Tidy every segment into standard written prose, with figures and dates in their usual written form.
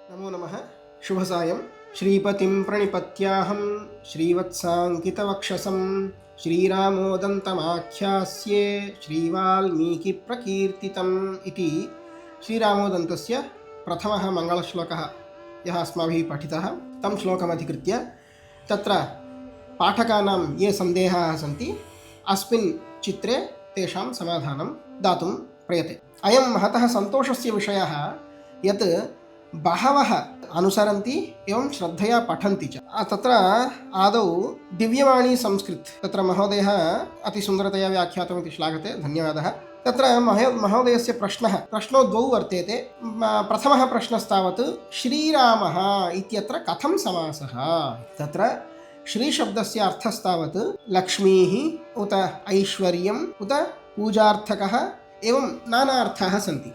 नमो नमः। शुभसायं। श्रीपतिं प्रणिपत्याहं श्रीवत्साङ्कितवक्षसं श्रीरामोदन्तमाख्यास्ये श्रीवाल्मीकिप्रकीर्तितम् इति श्रीरामोदन्तस्य प्रथमः मङ्गलश्लोकः यः अस्माभिः पठितः तं श्लोकमधिकृत्य तत्र पाठकानां ये सन्देहाः सन्ति अस्मिन् चित्रे तेषां समाधानं दातुं प्रयते। अयं महतः सन्तोषस्य विषयः यत् बहवः अनुसरन्ति एवं श्रद्धया पठन्ति च। तत्र आदौ दिव्यवाणी संस्कृत तत्र महोदयः अतिसुन्दरतया व्याख्यातमिति श्लाघते, धन्यवादः। तत्र महोदयस्य प्रश्नो द्वौ वर्तेते। प्रथमः प्रश्नस्तावत् श्रीरामः इत्यत्र कथं समासः। तत्र श्रीशब्दस्य अर्थस्तावत् लक्ष्मीः उत ऐश्वर्यम् उत पूजार्थकः एवं नाना अर्थाः सन्ति।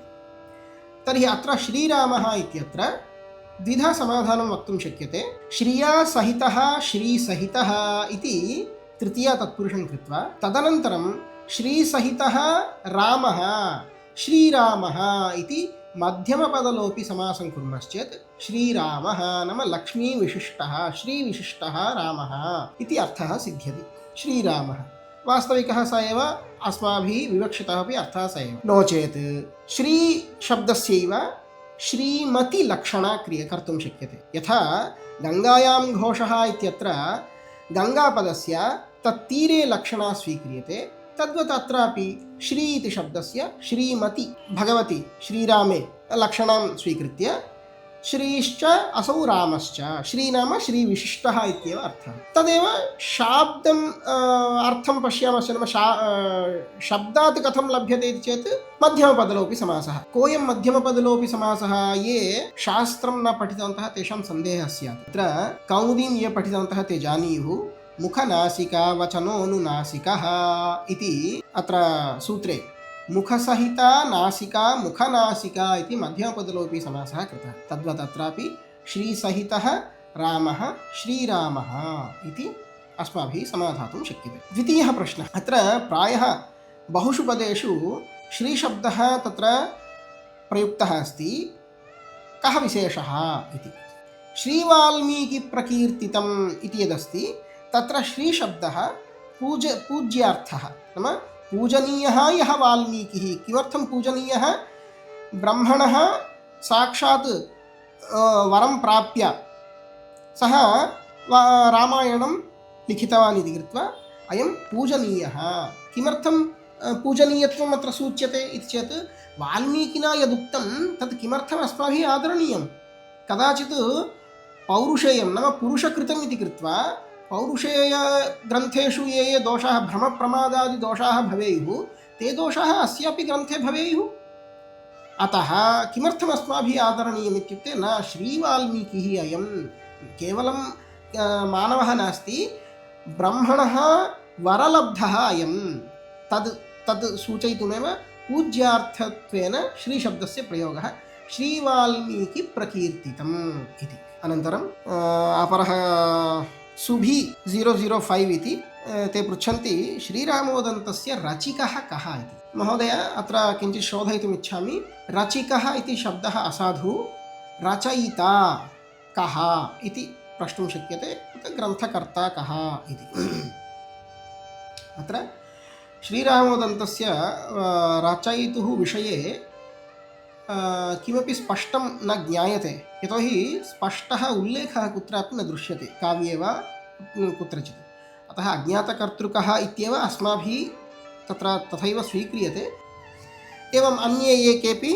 तर्हि अत्र श्रीरामः इत्यत्र द्विधा समाधानं वक्तुं शक्यते। श्रिया सहितः श्रीसहितः इति तृतीया तत्पुरुषं कृत्वा तदनन्तरं श्रीसहितः रामः श्रीरामः इति मध्यमपदलोपि समासं कुर्मश्चेत् श्रीरामः नाम लक्ष्मीविशिष्टः श्रीविशिष्टः रामः इति अर्थः सिद्ध्यति। श्रीरामः वास्तविकः स एव, अस्माभिः विवक्षितः अपि अर्थः स एव। नो चेत् श्री शब्दस्यैव श्रीमती लक्षणा कर्तुं शक्यते। यथा गङ्गायां घोषः इत्यत्र गङ्गापदस्य तत्तीरे लक्षणा स्वीक्रियते, तद्वत् अत्रापि श्री इति शब्दस्य श्रीमती भगवती श्रीरामे लक्षणां स्वीकृत्य श्रीश्च असौ रामश्च, श्रीनाम श्रीविशिष्टः इत्येव अर्थः। तदेव शाब्दम् अर्थं पश्यामश्चेत् नाम शब्दात् कथं लभ्यते इति चेत् मध्यमपदलोपि समासः। कोऽयं मध्यमपदलोपि समासः, ये शास्त्रं न पठितवन्तः तेषां सन्देहः स्यात्। तत्र कौमुदीं ये पठितवन्तः ते जानीयुः। मुखनासिका वचनोऽनुनासिकः इति अत्र सूत्रे मुखसहिता नासिका मुखनासिका इति मध्यमपदलोपि समासः कृतः। तद्वत् अत्रापि श्रीसहितः रामः श्रीरामः इति अस्माभिः समाधातुं शक्यते। द्वितीयः प्रश्नः, अत्र प्रायः बहुषु पदेषु श्रीशब्दः तत्र प्रयुक्तः अस्ति। कः विशेषः इति श्रीवाल्मीकिप्रकीर्तितम् इति यदस्ति तत्र श्रीशब्दः पूज्यार्थः नाम पूजनीयः यः वाल्मीकिः। किमर्थं पूजनीयः? ब्रह्मणः साक्षात् वरं प्राप्य सः रामायणं लिखितवान् इति कृत्वा अयं पूजनीयः। किमर्थं पूजनीयत्वम् अत्र सूच्यते इति चेत् वाल्मीकिना यदुक्तं तत् किमर्थम् अस्माभिः आदरणीयं। कदाचित् पौरुषेयं नाम पुरुषकृतम् इति कृत्वा पौरुषेयग्रन्थेषु ये ये दोषाः भ्रमप्रमादादिदोषाः भवेयुः ते दोषाः अस्यापि ग्रन्थे भवेयुः। अतः किमर्थम् अस्माभिः आदरणीयम् इत्युक्ते न श्रीवाल्मीकिः अयं केवलं मानवः नास्ति, ब्रह्मणः वरलब्धः अयं, तद् सूचयितुमेव पूज्यार्थत्वेन श्रीशब्दस्य प्रयोगः श्रीवाल्मीकिप्रकीर्तितम् इति। अनन्तरं अपरः सुभी 005 इति ते पृच्छन्ति श्रीरामोदन्तस्य रचिकः कः इति। महोदय अत्र किञ्चित् शोधयितुम् इच्छामि। रचिकः इति शब्दः असाधु, रचयिता कः इति प्रष्टुं शक्यते। ग्रन्थकर्ता कः इति। अत्र श्रीरामोदन्तस्य रचयितुः विषये किमपि स्पष्टं न ज्ञायते, यतोहि स्पष्टः उल्लेखः कुत्रापि न दृश्यते काव्ये वा कुत्रचित्। अतः अज्ञातकर्तृकः इत्येव अस्माभिः तत्र तथैव स्वीक्रियते। एवम् अन्ये ये केपि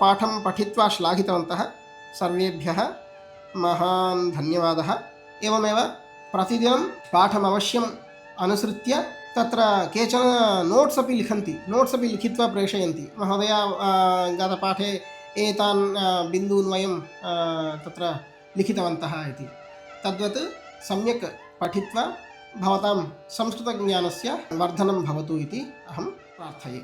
पाठं पठित्वा श्लाघितवन्तः सर्वेभ्यः महान् धन्यवादः। एवमेव प्रतिदिनं पाठम् अवश्यम् अनुसृत्य तत्र केचन नोट्स् अपि लिखन्ति, नोट्स् अपि लिखित्वा प्रेषयन्ति। महोदय गतपाठे एतान् बिन्दून् वयं तत्र लिखितवन्तः इति। तद्वत् सम्यक् पठित्वा भवतां संस्कृतज्ञानस्य वर्धनं भवतु इति अहं प्रार्थये।